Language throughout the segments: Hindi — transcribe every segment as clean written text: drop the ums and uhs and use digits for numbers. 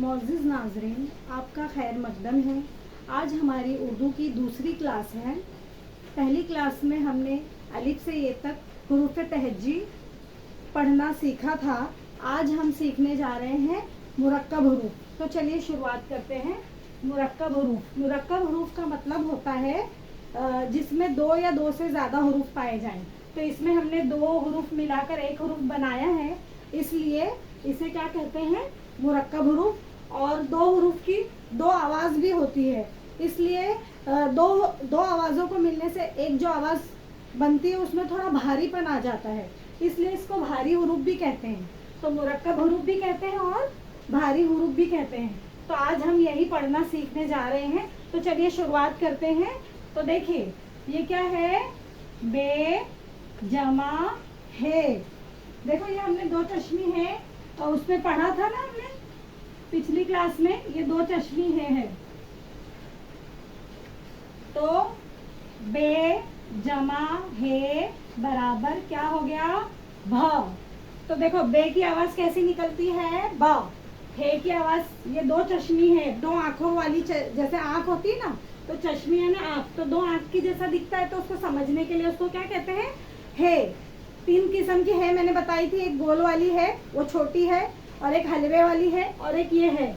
मोअज़्ज़िज़ नाज़रीन, आपका खैर मक़दम है। आज हमारी उर्दू की दूसरी क्लास है। पहली क्लास में हमने अलिफ से ये तक हुरूफ़ तहज्जी पढ़ना सीखा था। आज हम सीखने जा रहे हैं मुरक्कब हुरूफ। तो चलिए शुरुआत करते हैं। मुरक्कब हुरूफ, मुरक्कब हुरूफ का मतलब होता है जिसमें दो या दो से ज़्यादा हुरूफ पाए जाएं। तो इसमें हमने दो हुरूफ मिलाकर एक हुरूफ बनाया है, इसलिए इसे क्या कहते हैं, मुरक्कब हुरूफ। और दो हुरूफ की दो आवाज़ भी होती है, इसलिए दो आवाज़ों को मिलने से एक जो आवाज़ बनती है उसमें थोड़ा भारीपन आ जाता है, इसलिए इसको भारी हुरूफ भी कहते हैं। तो मुरक्कब हुरूफ भी कहते हैं और भारी हुरूफ भी कहते हैं। तो आज हम यही पढ़ना सीखने जा रहे हैं। तो चलिए शुरुआत करते हैं। तो देखिए ये क्या है, बे जमा है। देखो ये हमने दो चश्मी है और उसमें पढ़ा था ना हमने पिछली क्लास में, ये दो चश्मी है। तो बे जमा है बराबर क्या हो गया, भ। तो देखो बे की आवाज कैसी निकलती है, ब। हे की आवाज, ये दो चश्मी है, दो आंखों वाली, जैसे आंख होती है ना, तो चश्मी है ना आंख, तो दो आंख की जैसा दिखता है, तो उसको समझने के लिए उसको क्या कहते हैं, है। तीन किस्म की है मैंने बताई थी, एक गोल वाली है वो छोटी है, और एक हलवे वाली है, और एक ये है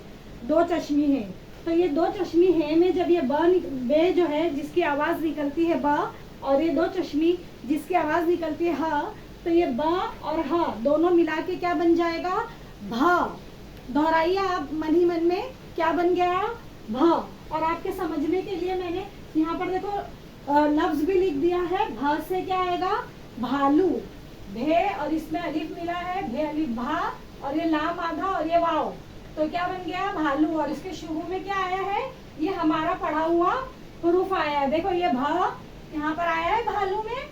दो चश्मी है। तो ये दो चश्मी है में जब ये बे जो है जिसकी आवाज निकलती है ब, और ये दो चश्मी जिसकी आवाज निकलती है ह, तो ये ब और ह दोनों मिला के क्या बन जाएगा, भ। दोहराइए आप मन ही मन में, क्या बन गया, भ। और आपके समझने के लिए मैंने यहाँ पर देखो लफ्ज भी लिख दिया है। भ से क्या आएगा, भालू, भे, और इसमें अलिफ मिला है, भे अलिफ भा, और ये लाम आधा और ये वाव, तो क्या बन गया, भालू। और इसके शुरू में क्या आया है, ये हमारा पढ़ा हुआ हुरूफ आया है। देखो ये भ यहाँ पर आया है भालू में,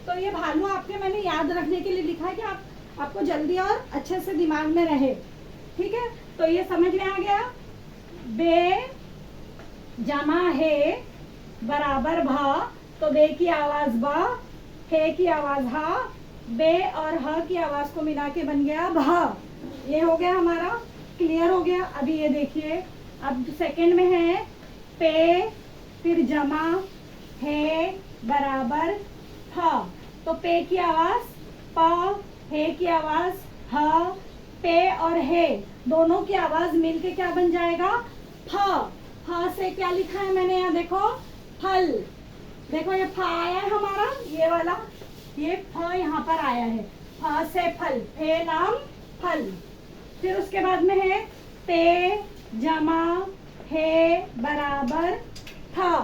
तो ये भालू आपके मैंने याद रखने के लिए लिखा है कि आपको जल्दी और अच्छे से दिमाग में रहे, ठीक है। तो ये समझ में आ गया, बे जमा है बराबर भा, तो बे की आवाज ब, हे की आवाज हा, बे और ह की आवाज को मिला के बन गया भ। ये हो गया हमारा, क्लियर हो गया। अभी ये देखिए, अब सेकंड में है पे, फिर जमा है बराबर ह। तो पे की आवाज प, हे की आवाज ह, पे और हे दोनों की आवाज मिलके क्या बन जाएगा, फ। फ से क्या लिखा है मैंने यहाँ देखो, फल। देखो ये फ आया है हमारा, ये वाला, ये फ यहाँ पर आया है, फ से फल, फे नाम फल। फिर उसके बाद में है पे जमा है बराबर था।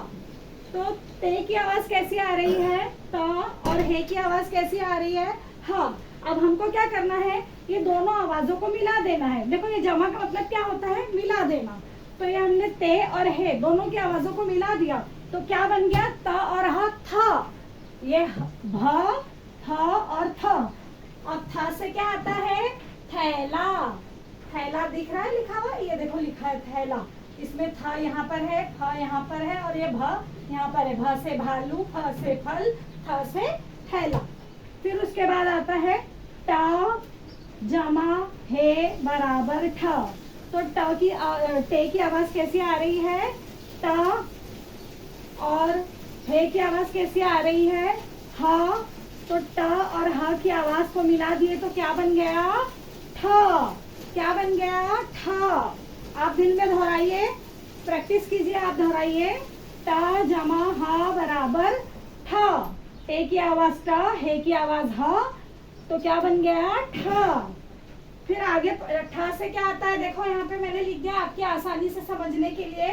तो ते की आवाज कैसी आ रही है, त, और हे की आवाज कैसी आ रही है, ह। अब हमको क्या करना है, ये दोनों आवाजों को मिला देना है। देखो ये जमा का मतलब क्या होता है, मिला देना। तो ये हमने ते और हे दोनों की आवाजों को मिला दिया, तो क्या बन गया, त और ह, था। ये भ, थ और थ। अब थ से क्या आता है, थैला। थैला दिख रहा है लिखा हुआ, ये देखो लिखा है थैला, इसमें था यहाँ पर है, फ यहाँ पर है, और ये भ यहाँ पर है। भ से भालू, फ से फल, थ से थैला। फिर उसके बाद आता है ट जमा है बराबर ठ। तो टे की आवाज कैसी आ रही है, ट, और हे की आवाज कैसी आ रही है, ह। तो ट और ह की आवाज को मिला दिए तो क्या बन गया, ठ। क्या बन गया, ठ। आप दिन में दोहराइए, प्रैक्टिस कीजिए, आप दोहराइए, ट जमा ह बराबर ठ। टे की आवाज ट, हे की आवाज ह, तो क्या बन गया, ठ। फिर आगे ठ से क्या आता है, देखो यहाँ पे मैंने लिख दिया आपकी आसानी से समझने के लिए,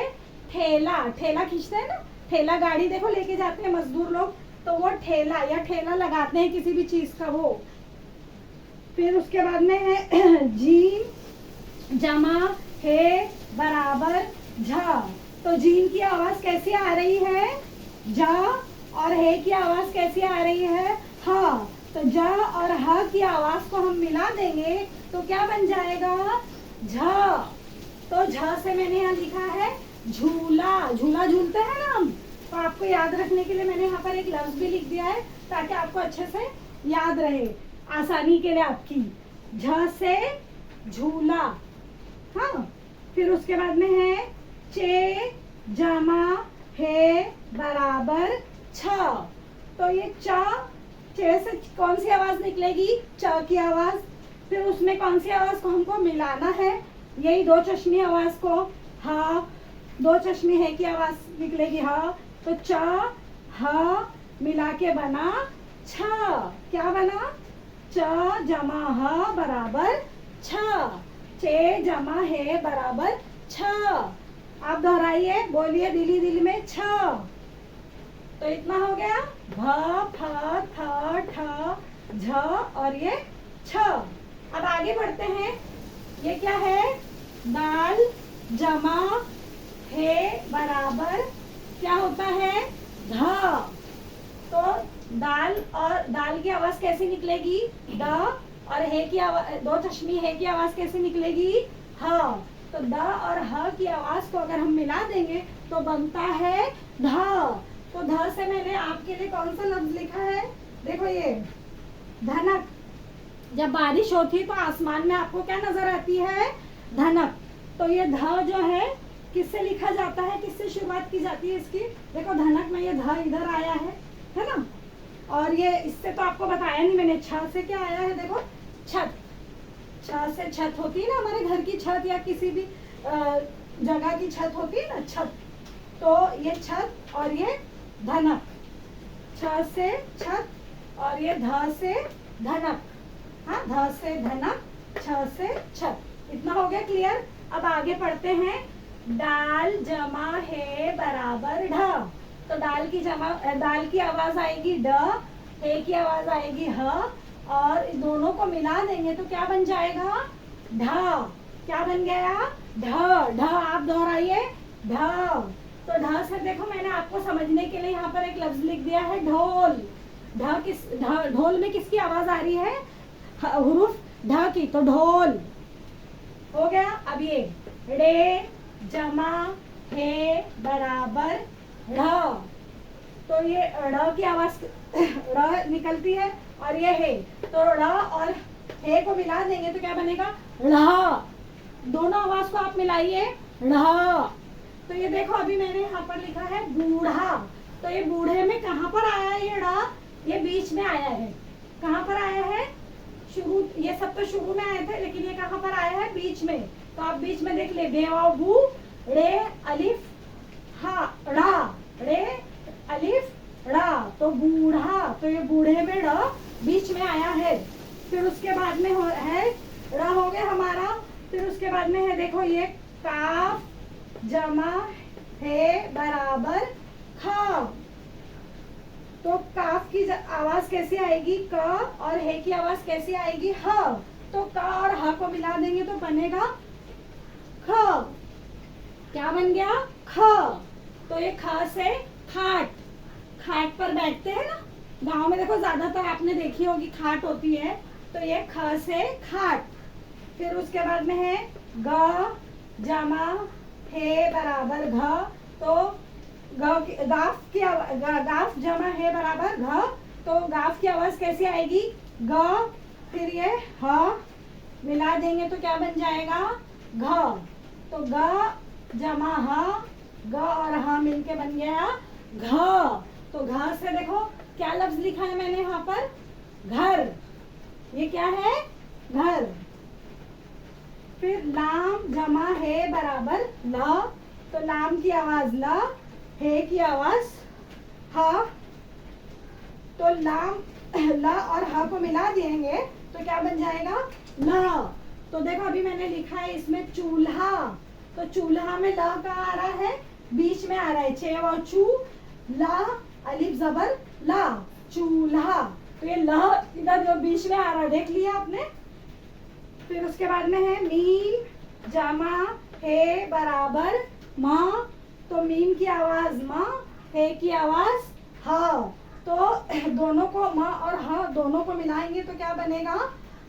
ठेला। ठेला खींचते हैं ना, ठेला गाड़ी देखो लेके जाते हैं मजदूर लोग, तो वो ठेला या ठेला लगाते हैं किसी भी चीज का, वो। फिर उसके बाद में है जीन जमा है बराबर झ। तो जीन की आवाज कैसी आ रही है, ज, और हे की आवाज कैसी आ रही है, ह। तो ज और ह की आवाज को हम मिला देंगे तो क्या बन जाएगा, झ। तो झ से मैंने यहाँ लिखा है झूला। झूला झूलते हैं ना हम, तो आपको याद रखने के लिए मैंने यहाँ पर एक लफ्ज भी लिख दिया है, ताकि आपको अच्छे से याद रहे, आसानी के लिए आपकी। झ से झूला, हाँ। फिर उसके बाद में है चे जमा हे बराबर छ। तो ये चे से कौन सी आवाज निकलेगी? च की आवाज। फिर उसमें कौन सी आवाज को हमको मिलाना है? यही दो चश्मी आवाज को। हा, दो चश्मी है की आवाज निकलेगी हा। तो च ह मिला के बना छ। क्या बना? च जमा ह बराबर छ। चे जमा है बराबर छ। आप दोहराइए, बोलिए दिली दिली में छ। तो इतना हो गया, भ फ थ ठ झ और ये छ। अब आगे बढ़ते हैं। ये क्या है? दाल जमा है बराबर क्या होता है? ध। तो दाल और दाल की आवाज कैसे निकलेगी? द। और है की आवाज, दो चश्मी है की आवाज कैसे निकलेगी? ह। तो द और ह की आवाज को अगर हम मिला देंगे तो बनता है ध। तो ध से मैंने आपके लिए कौन सा लफ्ज लिखा है? देखो ये धनक। जब बारिश होती है तो आसमान में आपको क्या नजर आती है? धनक। तो ये ध जो है किससे लिखा जाता है? किससे शुरुआत की जाती है इसकी? देखो धनक में ये ध इधर आया है ना। और ये इससे तो आपको बताया नहीं मैंने, छ से क्या आया है? देखो छत। छ से छत होती है ना, हमारे घर की छत या किसी भी जगह की छत होती है ना, छत। तो ये छत और ये धनक। छ से छत और ये ध से धनक। हाँ, ध से धनक, छ से छत। इतना हो गया क्लियर? अब आगे पढ़ते हैं। दाल जमा है बराबर ढ। तो दाल की आवाज आएगी ड, हे की आवाज आएगी ह, और दोनों को मिला देंगे तो क्या बन जाएगा? ढ। क्या बन गया? ढ। ढ आप दोहराइए, ढ। तो ढ से देखो मैंने आपको समझने के लिए यहाँ पर एक लफ्ज लिख दिया है, ढोल। ढोल में किसकी आवाज आ रही है? हुरूफ ढ की, तो ढोल हो गया। अब ये रे जमा है बराबर ढ। तो ये ड़ की आवाज ड़ निकलती है और ये है, तो ड़ और हे को मिला देंगे तो क्या बनेगा? ढ़। दोनों आवाज को आप मिलाइए, ढ़। तो ये देखो अभी मैंने यहाँ पर लिखा है बूढ़ा। तो ये बूढ़े में कहाँ पर आया है ये ड़? ये बीच में आया है। कहाँ पर आया है? शुरू, ये सब तो शुरू में आए थे, लेकिन ये कहाँ पर आया है? बीच में। तो आप बीच में देख ले, बे वाव बू, रे अलिफ हा ड़ा, रे अलिफ ड़ा, तो बूढ़ा। तो ये बूढ़े में ड़ बीच में आया है। फिर उसके बाद में है ड़ हो गया हमारा। फिर उसके बाद में है देखो ये काफ जमा है बराबर ख। तो काफ की आवाज कैसे आएगी? क, और है की आवाज कैसे आएगी? ह। तो क और ह को मिला देंगे तो बनेगा ख। क्या बन गया? ख। तो ये ख से खाट। खाट पर बैठते हैं ना, गांव में देखो ज्यादातर आपने देखी होगी खाट होती है। तो ये ख से खाट। फिर उसके बाद में है ग जमा है बराबर घ। तो गाफ जमा है बराबर घ। तो गाफ की आवाज कैसे आएगी? ग। फिर ये ह मिला देंगे तो क्या बन जाएगा? घ। तो ग जमा ह, ग और ह मिलके बन गया घ। तो घ से देखो क्या लफ्ज लिखा है मैंने यहाँ पर? घर। ये क्या है? घर। फिर लाम जमा है बराबर ल। तो लाम की आवाज ल, हे की आवाज ह। तो लाम ल और ह को मिला देंगे तो क्या बन जाएगा? ल। तो देखो अभी मैंने लिखा है इसमें चूल्हा। तो चूल्हा में ल कहाँ आ रहा है? बीच में आ रहा है, चे और चू, ला अलिफ जबर ला, चूल्हा। तो ये ल इधर जो बीच में आ रहा है, देख लिया आपने। फिर उसके बाद में है मीम जमा है बराबर म। तो मीम की आवाज म, हे की आवाज ह। तो दोनों को म और ह दोनों को मिलाएंगे तो क्या बनेगा?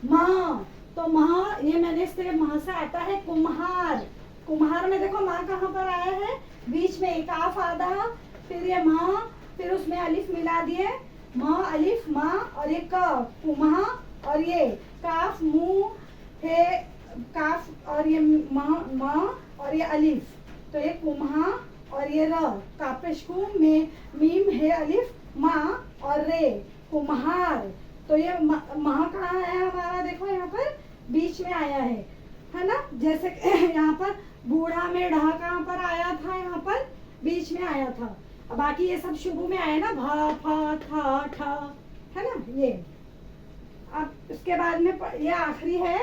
म। तो म, ये मैंने इससे म से आता है कुम्हार। कुम्हार में देखो माँ कहाँ पर आया है? बीच में एक काफ आधा, फिर ये म, फिर उसमें अलिफ मिला दिए, म अलिफ म, और ये क कुम्हा, और ये काफ मुंह है, काफ और ये म और ये अलिफ, तो ये कुम्हा और ये र, कापेशकू में मीम है अलिफ मा और रे कुम्हार। तो ये महा कहाँ आया हमारा, देखो यहाँ पर बीच में आया है ना। जैसे यहाँ पर बूढ़ा में ढा कहाँ पर आया था, यहाँ पर बीच में आया था। अब बाकी ये सब शुरू में आया ना, भा फा था ठा, है ना ये। अब इसके बाद में ये आखिरी है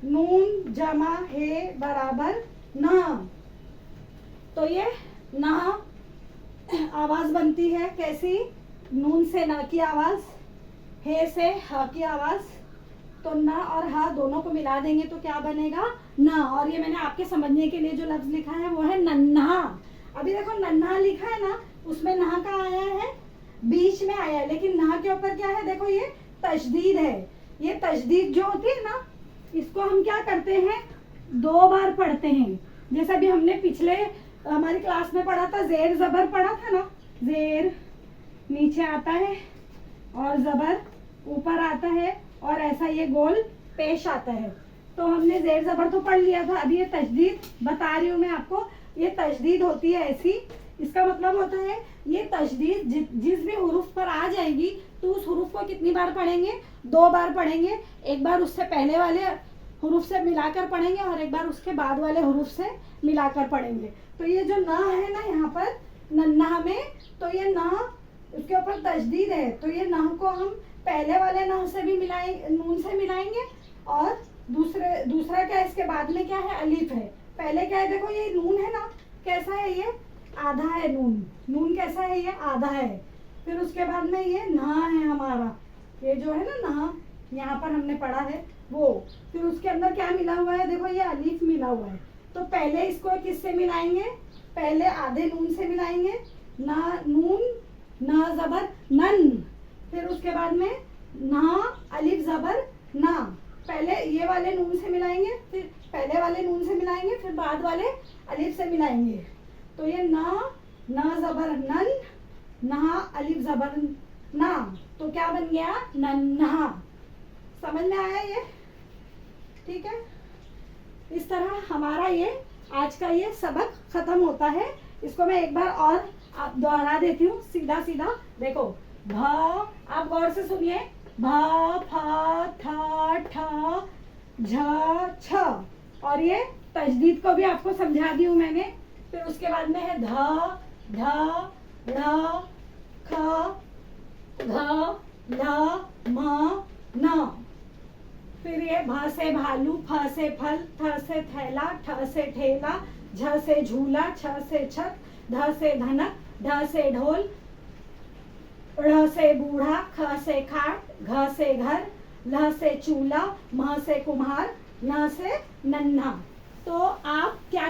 नून जमा है बराबर न। तो ये न आवाज बनती है कैसी, नून से न की आवाज, हे से ह की आवाज। तो न और ह दोनों को मिला देंगे तो क्या बनेगा, न। और ये मैंने आपके समझने के लिए जो लफ्ज लिखा है वो है नन्हा। अभी देखो नन्हा लिखा है ना, उसमें नहा का आया है, बीच में आया है, लेकिन नहा के ऊपर क्या है, देखो ये तशदीद है। ये तशदीद जो होती है ना, इसको हम क्या करते हैं, 2 बार पढ़ते हैं। जैसा भी हमने पिछले हमारी क्लास में पढ़ा था, जेर जबर पढ़ा था ना, जेर नीचे आता है और जबर ऊपर आता है और ऐसा ये गोल पेश आता है। तो हमने जेर जबर तो पढ़ लिया था। अभी ये तशदीद बता रही हूँ मैं आपको, ये तशदीद होती है ऐसी। इसका मतलब होता है ये तशदीद जिस भी हुरूफ पर आ जाएगी तो उस हुरूफ को कितनी बार पढ़ेंगे, 2 बार पढ़ेंगे। एक बार उससे पहले वाले हुरूफ से मिलाकर पढ़ेंगे और एक बार उसके बाद वाले हुरूफ से मिलाकर पढ़ेंगे। तो ये जो ना है ना यहाँ पर नन्हा में, तो ये ना उसके ऊपर तशदीद है, तो ये ना को हम पहले वाले ना से भी मिलाएंगे, नून से मिलाएंगे। और दूसरा क्या है, इसके बाद में क्या है, अलीफ है। पहले क्या है, देखो ये नून है ना, कैसा है ये, आधा है नून। नून कैसा है, ये आधा है। फिर उसके बाद में ये ना है हमारा, ये जो है ना ना, यहाँ पर हमने पढ़ा है वो। फिर उसके अंदर क्या मिला हुआ है, देखो ये अलीफ मिला हुआ है। तो पहले इसको किससे मिलाएंगे, पहले आधे नून से मिलाएंगे, ना नून ना जबर नन। फिर उसके बाद में ना अलिफ जबर ना, पहले ये वाले नून से मिलाएंगे, फिर पहले वाले नून से मिलाएंगे, फिर बाद वाले अलिफ से मिलाएंगे। तो ये ना जबर नन, ना अलिफ जबर ना, तो क्या बन गया, नन्हा। समझ में आया ये, ठीक है। इस तरह हमारा ये आज का ये सबक खत्म होता है। इसको मैं एक बार और आप दोहरा देती हूँ, सीधा सीधा देखो। भ, आप गौर से सुनिए, भ फ थ ठ झ छ, और ये तजदीद को भी आपको समझा दी हूँ मैंने। फिर उसके बाद में है ध ढ ढ ख घ ल म न। फिर ये भ से भालू, फ से फल, थ से थैला, ठ से ठेला, झ से झूला, छ से छत, ध से धनक, ढ से ढोल, ढ़ से बूढ़ा, ख से खाट, घ से घर, ल से चूल्हा, म से कुम्हार, न से नन्हा। तो आप क्या